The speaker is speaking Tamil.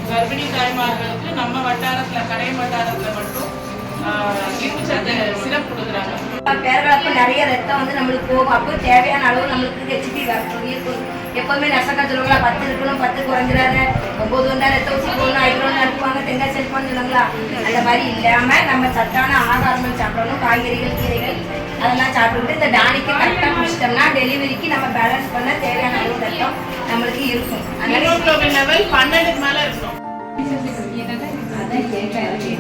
கர்ப்பிணி தாய்மார்களுக்கு நம்ம வட்டாரத்தில் கடையம் வட்டாரத்தில் மட்டும் இரும்புச்சத்து சிரப் கொடுக்குறாங்க. பேரளப்பு நிறைய ரத்தம் வந்து நம்மளுக்கு போகும். அப்போ தேவையான அளவு நம்மளுக்கு ஹெச்பி இருக்கும். எப்போவுமே நெசக்கா சொல்லுவாங்களா 10 இருக்கணும் 10 குறைஞ்சிடாத 9 வந்தால் ரத்த ஊசி போடணும் ஐரோன்னு அனுப்புவாங்க தெங்காய் செல்ஃபான்னு சொல்லுவாங்களா. அந்த மாதிரி இல்லாமல் நம்ம சத்தான ஆகாரங்கள் சாப்பிடணும். காய்கறிகள் கீரைகள் அதெல்லாம் சாப்பிட்டுட்டு இந்த டானிக்கு கரெக்டாக குடிச்சிட்டோம்னா டெலிவரிக்கு நம்ம பேலன்ஸ் பண்ண தேவையான அளவு ரத்தம் நம்மளுக்கு இருக்கும். ஹீமோகுளோபின் லெவல் 12க்கு மேலே இருக்கும். அதான் கேட்கலாம்.